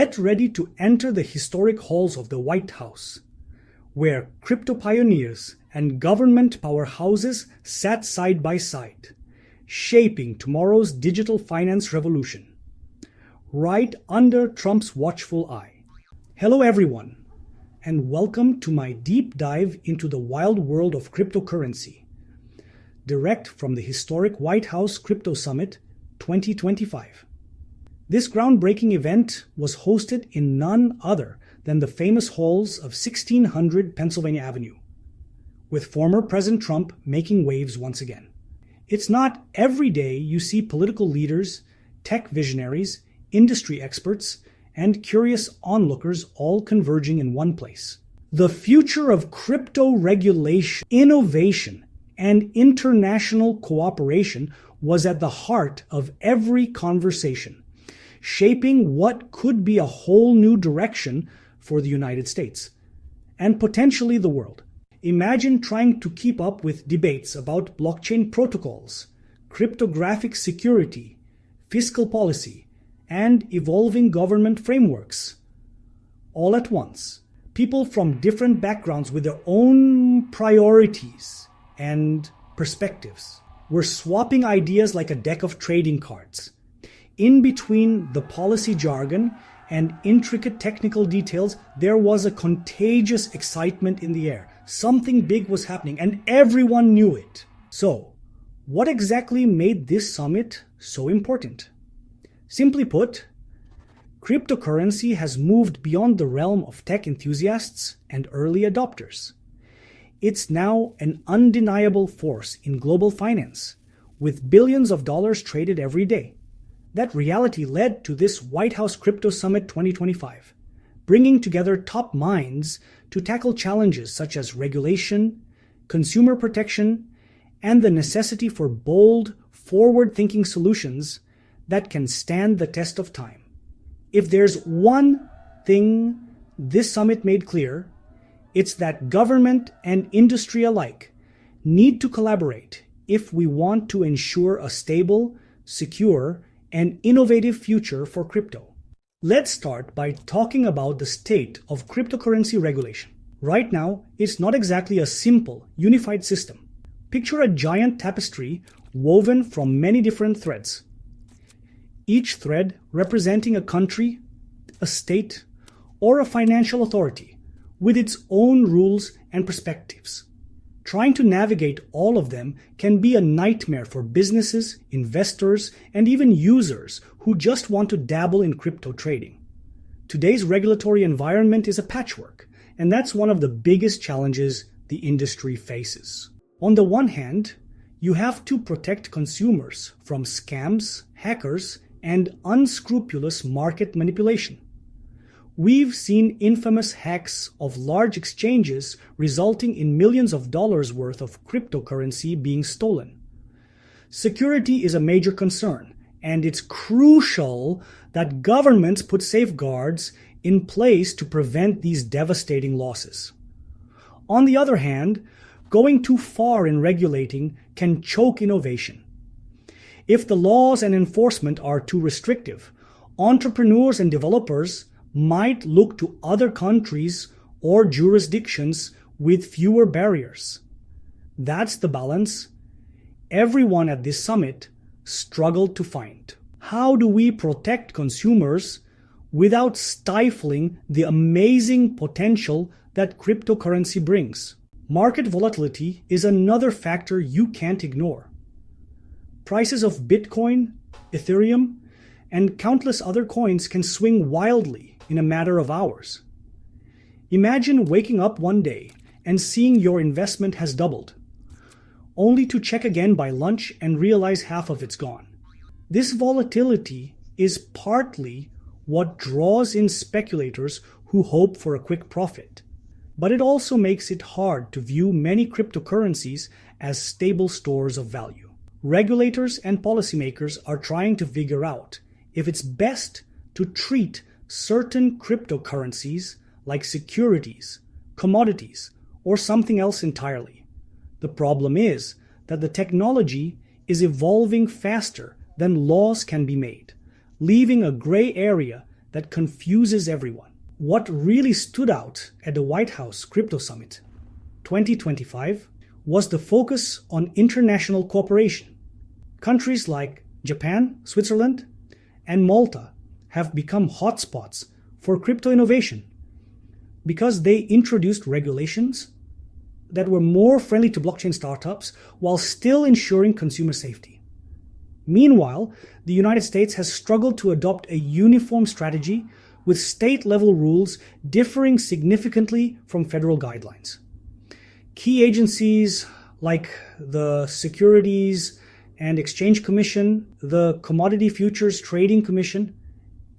Get ready to enter the historic halls of the White House, where crypto pioneers and government powerhouses sat side by side, shaping tomorrow's digital finance revolution, right under Trump's watchful eye. Hello everyone, and welcome to my deep dive into the wild world of cryptocurrency, direct from the historic White House Crypto Summit 2025. This groundbreaking event was hosted in none other than the famous halls of 1600 Pennsylvania Avenue, with former President Trump making waves once again. It's not every day you see political leaders, tech visionaries, industry experts, and curious onlookers all converging in one place. The future of crypto regulation, innovation, and international cooperation was at the heart of every conversation, shaping what could be a whole new direction for the United States, and potentially the world. Imagine trying to keep up with debates about blockchain protocols, cryptographic security, fiscal policy, and evolving government frameworks. All at once, people from different backgrounds with their own priorities and perspectives were swapping ideas like a deck of trading cards. In between the policy jargon and intricate technical details, there was a contagious excitement in the air. Something big was happening, and everyone knew it. So, what exactly made this summit so important? Simply put, cryptocurrency has moved beyond the realm of tech enthusiasts and early adopters. It's now an undeniable force in global finance, with billions of dollars traded every day. That reality led to this White House Crypto Summit 2025, bringing together top minds to tackle challenges such as regulation, consumer protection, and the necessity for bold, forward-thinking solutions that can stand the test of time. If there's one thing this summit made clear, it's that government and industry alike need to collaborate if we want to ensure a stable, secure, and innovative future for crypto. Let's start by talking about the state of cryptocurrency regulation. Right now, it's not exactly a simple, unified system. Picture a giant tapestry woven from many different threads, each thread representing a country, a state, or a financial authority with its own rules and perspectives. Trying to navigate all of them can be a nightmare for businesses, investors, and even users who just want to dabble in crypto trading. Today's regulatory environment is a patchwork, and that's one of the biggest challenges the industry faces. On the one hand, you have to protect consumers from scams, hackers, and unscrupulous market manipulation. We've seen infamous hacks of large exchanges resulting in millions of dollars worth of cryptocurrency being stolen. Security is a major concern, and it's crucial that governments put safeguards in place to prevent these devastating losses. On the other hand, going too far in regulating can choke innovation. If the laws and enforcement are too restrictive, entrepreneurs and developers might look to other countries or jurisdictions with fewer barriers. That's the balance everyone at this summit struggled to find. How do we protect consumers without stifling the amazing potential that cryptocurrency brings? Market volatility is another factor you can't ignore. Prices of Bitcoin, Ethereum, and countless other coins can swing wildly in a matter of hours. Imagine waking up one day and seeing your investment has doubled, only to check again by lunch and realize half of it's gone. This volatility is partly what draws in speculators who hope for a quick profit, but it also makes it hard to view many cryptocurrencies as stable stores of value. Regulators and policymakers are trying to figure out if it's best to treat certain cryptocurrencies like securities, commodities, or something else entirely. The problem is that the technology is evolving faster than laws can be made, leaving a gray area that confuses everyone. What really stood out at the White House Crypto Summit 2025 was the focus on international cooperation. Countries like Japan, Switzerland, and Malta have become hotspots for crypto innovation because they introduced regulations that were more friendly to blockchain startups while still ensuring consumer safety. Meanwhile, the United States has struggled to adopt a uniform strategy with state-level rules differing significantly from federal guidelines. Key agencies like the Securities and Exchange Commission, the Commodity Futures Trading Commission,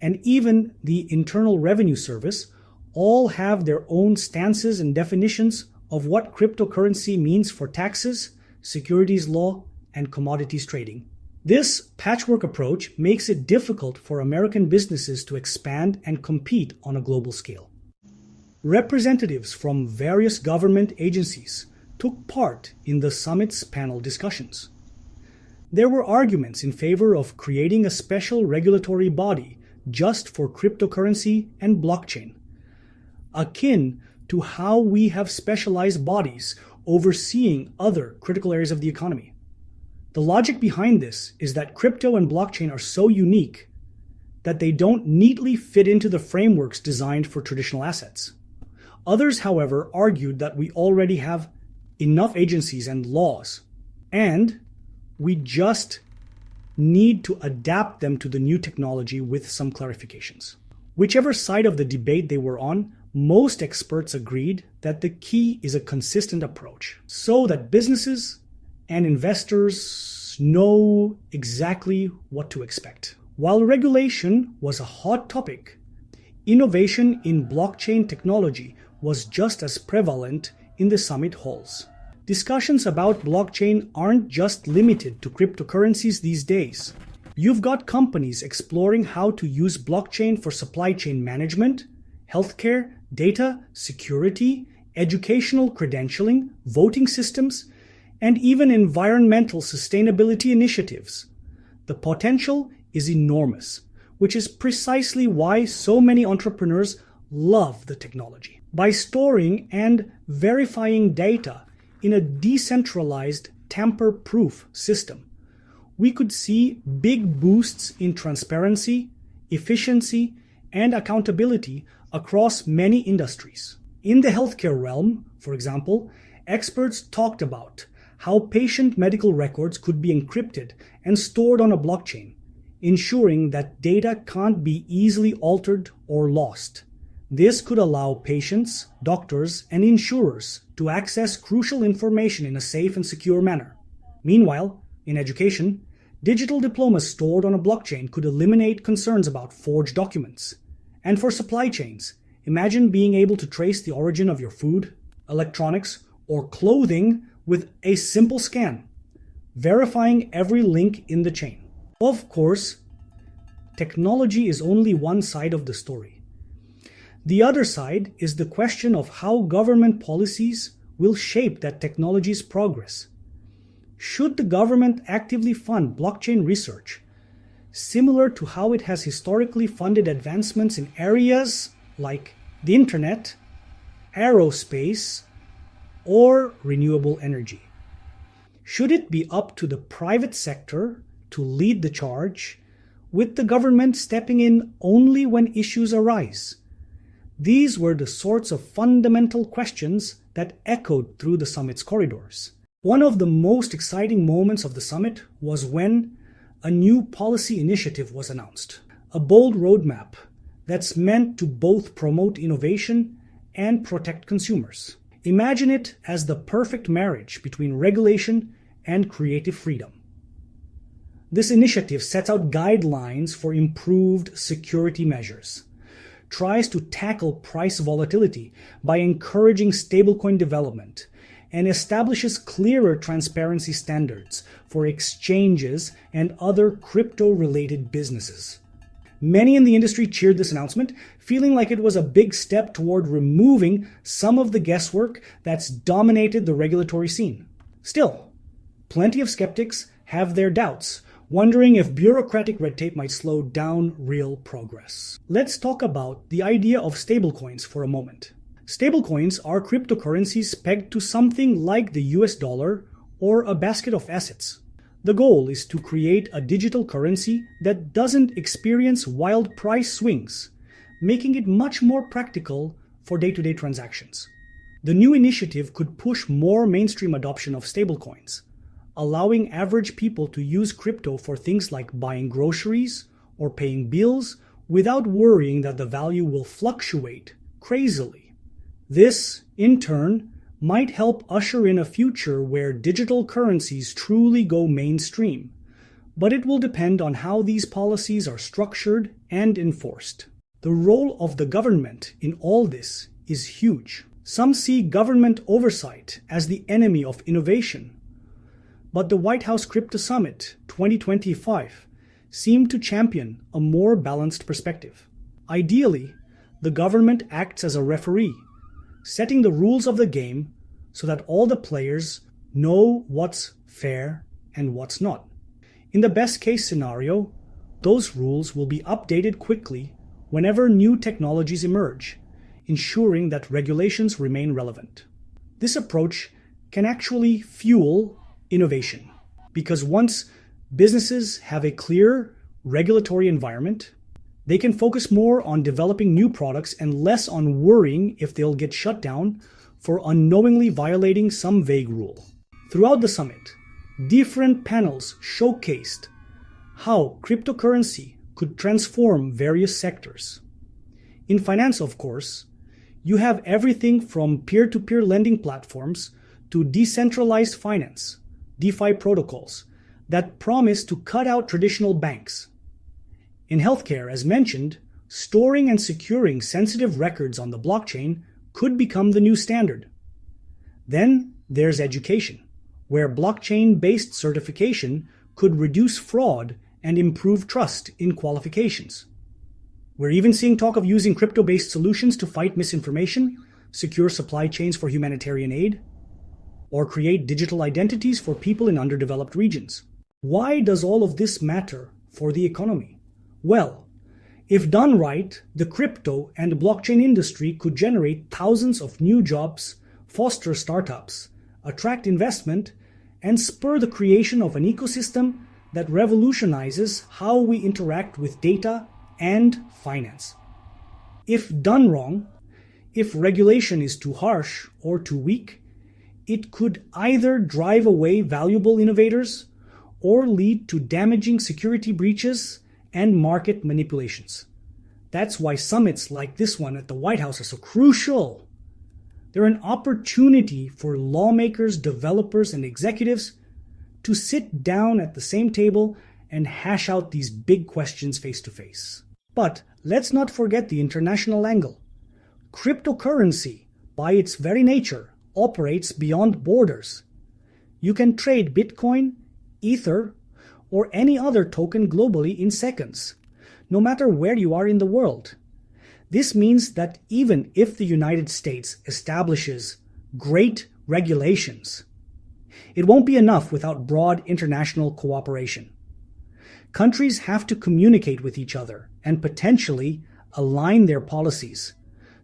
and even the Internal Revenue Service all have their own stances and definitions of what cryptocurrency means for taxes, securities law, and commodities trading. This patchwork approach makes it difficult for American businesses to expand and compete on a global scale. Representatives from various government agencies took part in the summit's panel discussions. There were arguments in favor of creating a special regulatory body just for cryptocurrency and blockchain, akin to how we have specialized bodies overseeing other critical areas of the economy. The logic behind this is that crypto and blockchain are so unique that they don't neatly fit into the frameworks designed for traditional assets. Others, however, argued that we already have enough agencies and laws, and we just need to adapt them to the new technology with some clarifications. Whichever side of the debate they were on, most experts agreed that the key is a consistent approach so that businesses and investors know exactly what to expect. While regulation was a hot topic, innovation in blockchain technology was just as prevalent in the summit halls. Discussions about blockchain aren't just limited to cryptocurrencies these days. You've got companies exploring how to use blockchain for supply chain management, healthcare, data, security, educational credentialing, voting systems, and even environmental sustainability initiatives. The potential is enormous, which is precisely why so many entrepreneurs love the technology. By storing and verifying data in a decentralized, tamper-proof system, we could see big boosts in transparency, efficiency, and accountability across many industries. In the healthcare realm, for example, experts talked about how patient medical records could be encrypted and stored on a blockchain, ensuring that data can't be easily altered or lost. This could allow patients, doctors, and insurers to access crucial information in a safe and secure manner. Meanwhile, in education, digital diplomas stored on a blockchain could eliminate concerns about forged documents. And for supply chains, imagine being able to trace the origin of your food, electronics, or clothing with a simple scan, verifying every link in the chain. Of course, technology is only one side of the story. The other side is the question of how government policies will shape that technology's progress. Should the government actively fund blockchain research, similar to how it has historically funded advancements in areas like the internet, aerospace, or renewable energy? Should it be up to the private sector to lead the charge, with the government stepping in only when issues arise? These were the sorts of fundamental questions that echoed through the summit's corridors. One of the most exciting moments of the summit was when a new policy initiative was announced, a bold roadmap that's meant to both promote innovation and protect consumers. Imagine it as the perfect marriage between regulation and creative freedom. This initiative sets out guidelines for improved security measures, tries to tackle price volatility by encouraging stablecoin development, and establishes clearer transparency standards for exchanges and other crypto-related businesses. Many in the industry cheered this announcement, feeling like it was a big step toward removing some of the guesswork that's dominated the regulatory scene. Still, plenty of skeptics have their doubts, wondering if bureaucratic red tape might slow down real progress. Let's talk about the idea of stablecoins for a moment. Stablecoins are cryptocurrencies pegged to something like the US dollar or a basket of assets. The goal is to create a digital currency that doesn't experience wild price swings, making it much more practical for day-to-day transactions. The new initiative could push more mainstream adoption of stablecoins, allowing average people to use crypto for things like buying groceries or paying bills without worrying that the value will fluctuate crazily. This, in turn, might help usher in a future where digital currencies truly go mainstream, but it will depend on how these policies are structured and enforced. The role of the government in all this is huge. Some see government oversight as the enemy of innovation, but the White House Crypto Summit 2025 seemed to champion a more balanced perspective. Ideally, the government acts as a referee, setting the rules of the game so that all the players know what's fair and what's not. In the best case scenario, those rules will be updated quickly whenever new technologies emerge, ensuring that regulations remain relevant. This approach can actually fuel innovation, because once businesses have a clear regulatory environment, they can focus more on developing new products and less on worrying if they'll get shut down for unknowingly violating some vague rule. Throughout the summit, different panels showcased how cryptocurrency could transform various sectors. In finance, of course, you have everything from peer-to-peer lending platforms to decentralized finance, DeFi protocols, that promise to cut out traditional banks. In healthcare, as mentioned, storing and securing sensitive records on the blockchain could become the new standard. Then there's education, where blockchain-based certification could reduce fraud and improve trust in qualifications. We're even seeing talk of using crypto-based solutions to fight misinformation, secure supply chains for humanitarian aid, or create digital identities for people in underdeveloped regions. Why does all of this matter for the economy? Well, if done right, the crypto and blockchain industry could generate thousands of new jobs, foster startups, attract investment, and spur the creation of an ecosystem that revolutionizes how we interact with data and finance. If done wrong, if regulation is too harsh or too weak, it could either drive away valuable innovators or lead to damaging security breaches and market manipulations. That's why summits like this one at the White House are so crucial. They're an opportunity for lawmakers, developers, and executives to sit down at the same table and hash out these big questions face to face. But let's not forget the international angle. Cryptocurrency, by its very nature, operates beyond borders. You can trade Bitcoin, Ether, or any other token globally in seconds, no matter where you are in the world. This means that even if the United States establishes great regulations, it won't be enough without broad international cooperation. Countries have to communicate with each other and potentially align their policies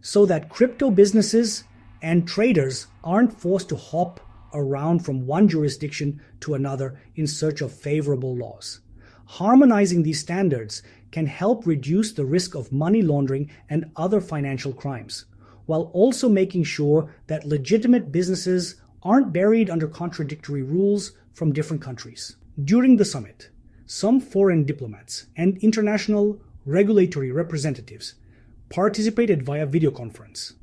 so that crypto businesses and traders aren't forced to hop around from one jurisdiction to another in search of favorable laws. Harmonizing these standards can help reduce the risk of money laundering and other financial crimes, while also making sure that legitimate businesses aren't buried under contradictory rules from different countries. During the summit, some foreign diplomats and international regulatory representatives participated via video conference.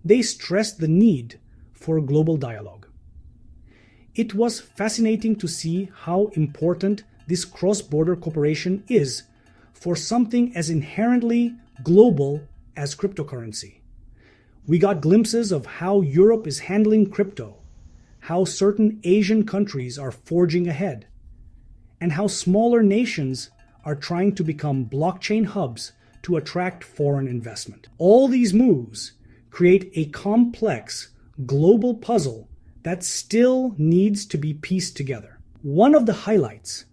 They stressed the need for global dialogue. It was fascinating to see how important this cross-border cooperation is for something as inherently global as cryptocurrency. We got glimpses of how Europe is handling crypto, how certain Asian countries are forging ahead, and how smaller nations are trying to become blockchain hubs to attract foreign investment. All these moves create a complex global puzzle that still needs to be pieced together. One of the highlights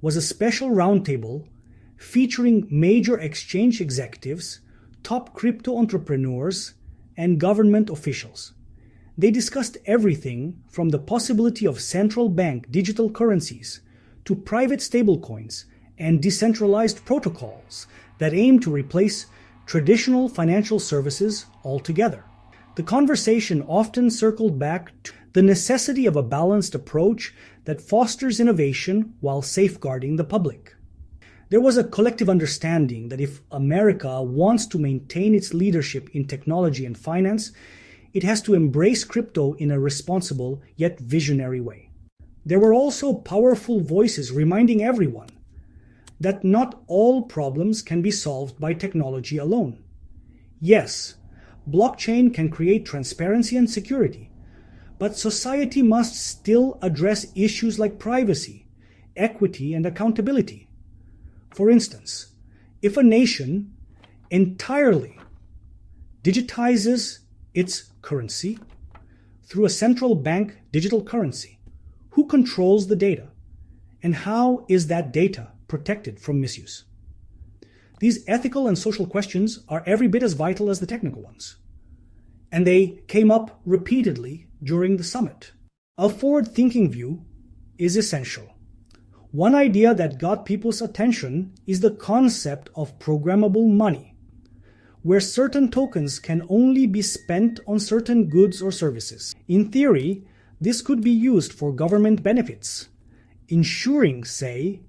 was a special roundtable featuring major exchange executives, top crypto entrepreneurs, and government officials. They discussed everything from the possibility of central bank digital currencies to private stablecoins and decentralized protocols that aim to replace traditional financial services altogether. The conversation often circled back to the necessity of a balanced approach that fosters innovation while safeguarding the public. There was a collective understanding that if America wants to maintain its leadership in technology and finance, it has to embrace crypto in a responsible yet visionary way. There were also powerful voices reminding everyone that not all problems can be solved by technology alone. Yes, blockchain can create transparency and security, but society must still address issues like privacy, equity, and accountability. For instance, if a nation entirely digitizes its currency through a central bank digital currency, who controls the data? And how is that data protected from misuse? These ethical and social questions are every bit as vital as the technical ones, and they came up repeatedly during the summit. A forward-thinking view is essential. One idea that got people's attention is the concept of programmable money, where certain tokens can only be spent on certain goods or services. In theory, this could be used for government benefits, ensuring, say,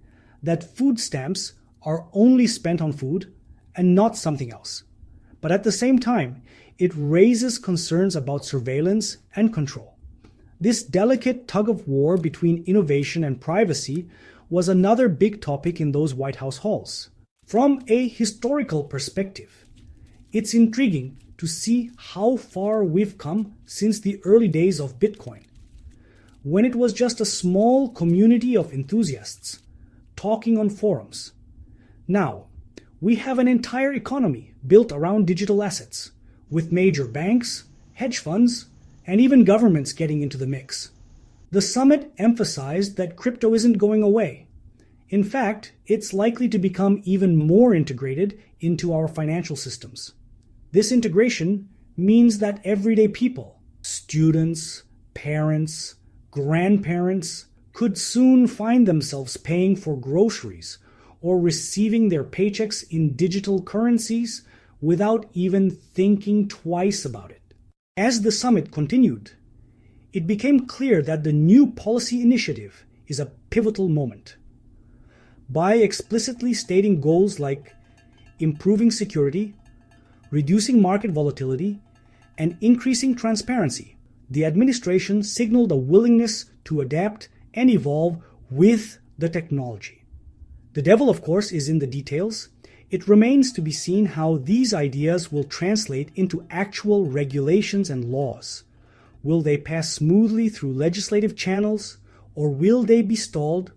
that food stamps are only spent on food and not something else. But at the same time, it raises concerns about surveillance and control. This delicate tug-of-war between innovation and privacy was another big topic in those White House halls. From a historical perspective, it's intriguing to see how far we've come since the early days of Bitcoin, when it was just a small community of enthusiasts talking on forums. Now, we have an entire economy built around digital assets, with major banks, hedge funds, and even governments getting into the mix. The summit emphasized that crypto isn't going away. In fact, it's likely to become even more integrated into our financial systems. This integration means that everyday people, students, parents, grandparents, could soon find themselves paying for groceries or receiving their paychecks in digital currencies without even thinking twice about it. As the summit continued, it became clear that the new policy initiative is a pivotal moment. By explicitly stating goals like improving security, reducing market volatility, and increasing transparency, the administration signaled a willingness to adapt and evolve with the technology. The devil, of course, is in the details. It remains to be seen how these ideas will translate into actual regulations and laws. Will they pass smoothly through legislative channels, or will they be stalled,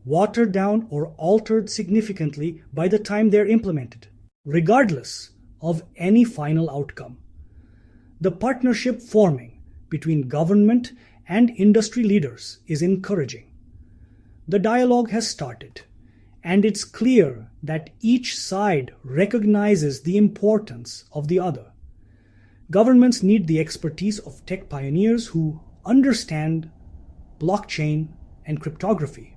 watered down, or altered significantly by the time they're implemented? Regardless of any final outcome, the partnership forming between government and industry leaders is encouraging. The dialogue has started, and it's clear that each side recognizes the importance of the other. Governments need the expertise of tech pioneers who understand blockchain and cryptography,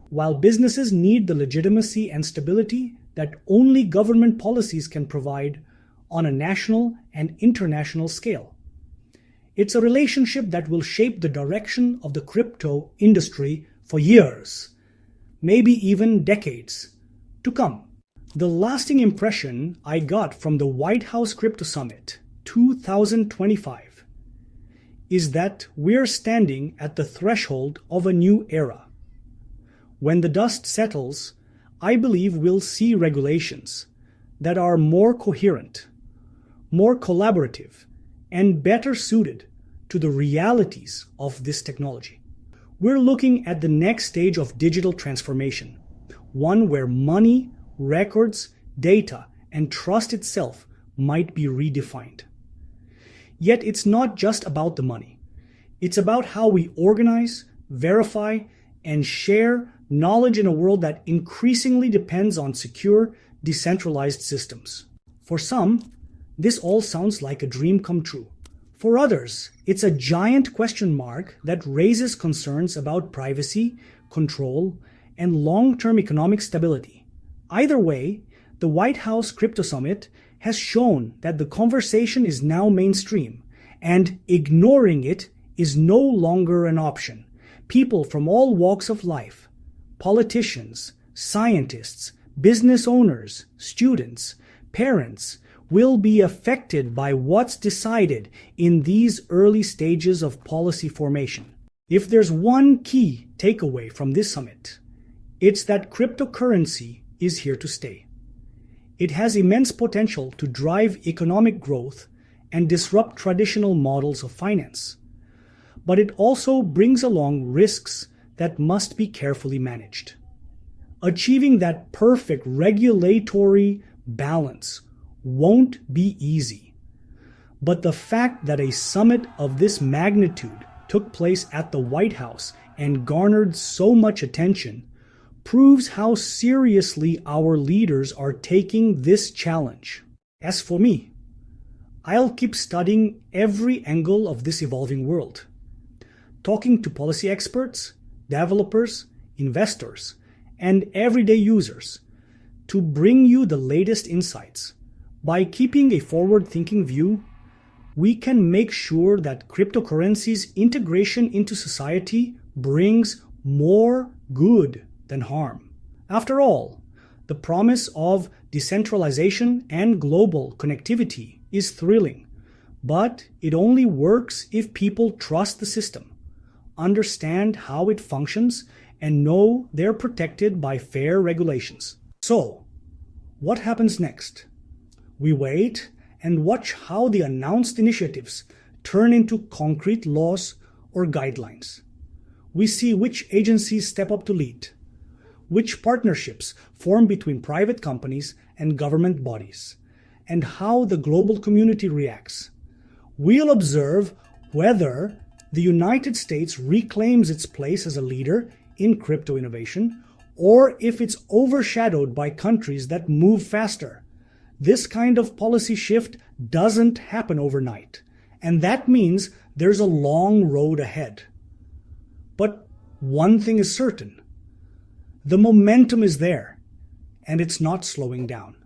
while businesses need the legitimacy and stability that only government policies can provide on a national and international scale. It's a relationship that will shape the direction of the crypto industry for years, maybe even decades to come. The lasting impression I got from the White House Crypto Summit 2025 is that we're standing at the threshold of a new era. When the dust settles, I believe we'll see regulations that are more coherent, more collaborative, and better suited to the realities of this technology. We're looking at the next stage of digital transformation, one where money, records, data, and trust itself might be redefined. Yet it's not just about the money. It's about how we organize, verify, and share knowledge in a world that increasingly depends on secure, decentralized systems. For some, this all sounds like a dream come true. For others, it's a giant question mark that raises concerns about privacy, control, and long-term economic stability. Either way, the White House Crypto Summit has shown that the conversation is now mainstream, and ignoring it is no longer an option. People from all walks of life, politicians, scientists, business owners, students, parents, will be affected by what's decided in these early stages of policy formation. If there's one key takeaway from this summit, it's that cryptocurrency is here to stay. It has immense potential to drive economic growth and disrupt traditional models of finance. But it also brings along risks that must be carefully managed. Achieving that perfect regulatory balance won't be easy. But the fact that a summit of this magnitude took place at the White House and garnered so much attention proves how seriously our leaders are taking this challenge. As for me, I'll keep studying every angle of this evolving world, talking to policy experts, developers, investors, and everyday users to bring you the latest insights. By keeping a forward-thinking view, we can make sure that cryptocurrency's integration into society brings more good than harm. After all, the promise of decentralization and global connectivity is thrilling, but it only works if people trust the system, understand how it functions, and know they're protected by fair regulations. So, what happens next? We wait and watch how the announced initiatives turn into concrete laws or guidelines. We see which agencies step up to lead, which partnerships form between private companies and government bodies, and how the global community reacts. We'll observe whether the United States reclaims its place as a leader in crypto innovation, or if it's overshadowed by countries that move faster. This kind of policy shift doesn't happen overnight, and that means there's a long road ahead. But one thing is certain: the momentum is there, and it's not slowing down.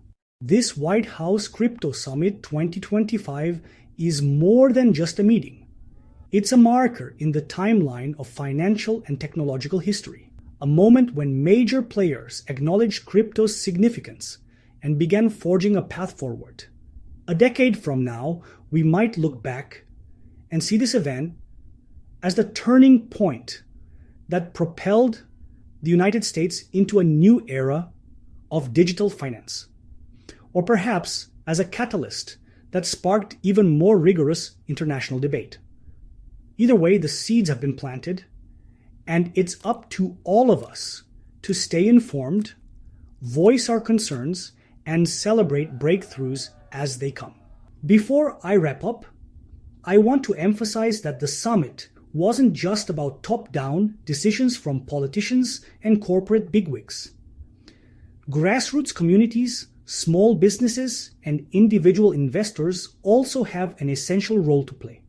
This White House Crypto Summit 2025 is more than just a meeting. It's a marker in the timeline of financial and technological history, a moment when major players acknowledged crypto's significance and began forging a path forward. A decade from now, we might look back and see this event as the turning point that propelled the United States into a new era of digital finance, or perhaps as a catalyst that sparked even more rigorous international debate. Either way, the seeds have been planted, and it's up to all of us to stay informed, voice our concerns, and celebrate breakthroughs as they come. Before I wrap up, I want to emphasize that the summit wasn't just about top-down decisions from politicians and corporate bigwigs. Grassroots communities, small businesses, and individual investors also have an essential role to play.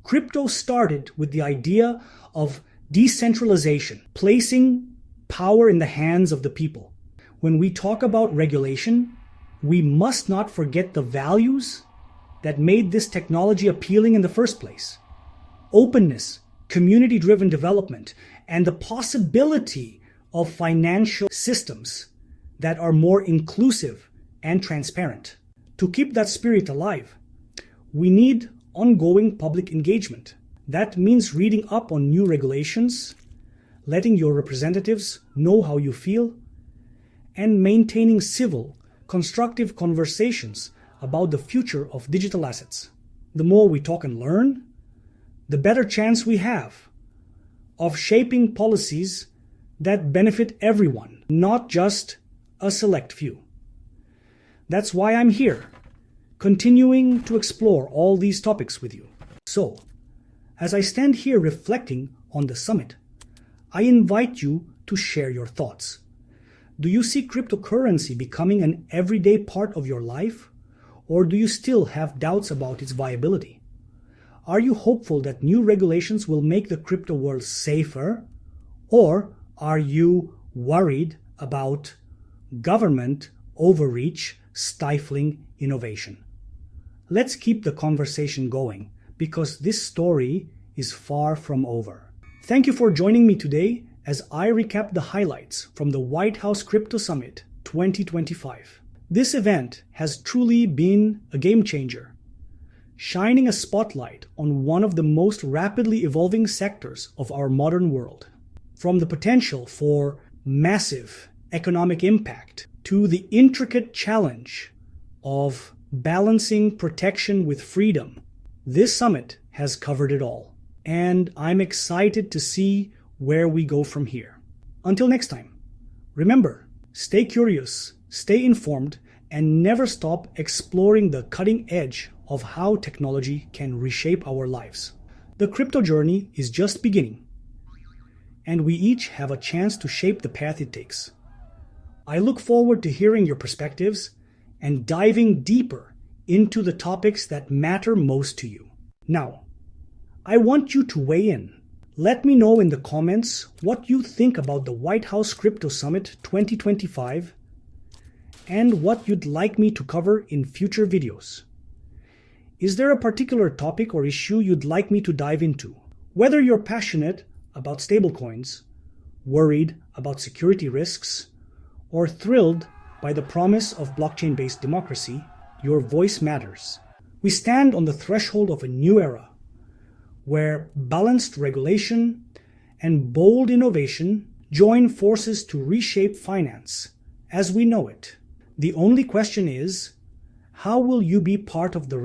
Crypto started with the idea of decentralization, placing power in the hands of the people. When we talk about regulation, we must not forget the values that made this technology appealing in the first place. Openness, community-driven development, and the possibility of financial systems that are more inclusive and transparent. To keep that spirit alive, we need ongoing public engagement. That means reading up on new regulations, letting your representatives know how you feel, and maintaining civil, constructive conversations about the future of digital assets. The more we talk and learn, the better chance we have of shaping policies that benefit everyone, not just a select few. That's why I'm here, continuing to explore all these topics with you. So, as I stand here reflecting on the summit, I invite you to share your thoughts. Do you see cryptocurrency becoming an everyday part of your life, or do you still have doubts about its viability? Are you hopeful that new regulations will make the crypto world safer, or are you worried about government overreach stifling innovation? Let's keep the conversation going, because this story is far from over. Thank you for joining me today as I recap the highlights from the White House Crypto Summit 2025. This event has truly been a game changer, shining a spotlight on one of the most rapidly evolving sectors of our modern world. From the potential for massive economic impact to the intricate challenge of balancing protection with freedom, this summit has covered it all. And I'm excited to see where we go from here. Until next time, remember, stay curious, stay informed, and never stop exploring the cutting edge of how technology can reshape our lives. The crypto journey is just beginning, and we each have a chance to shape the path it takes. I look forward to hearing your perspectives and diving deeper into the topics that matter most to you. Now, I want you to weigh in. Let me know in the comments what you think about the White House Crypto Summit 2025 and what you'd like me to cover in future videos. Is there a particular topic or issue you'd like me to dive into? Whether you're passionate about stablecoins, worried about security risks, or thrilled by the promise of blockchain-based democracy, your voice matters. We stand on the threshold of a new era, where balanced regulation and bold innovation join forces to reshape finance as we know it. The only question is, how will you be part of the revolution?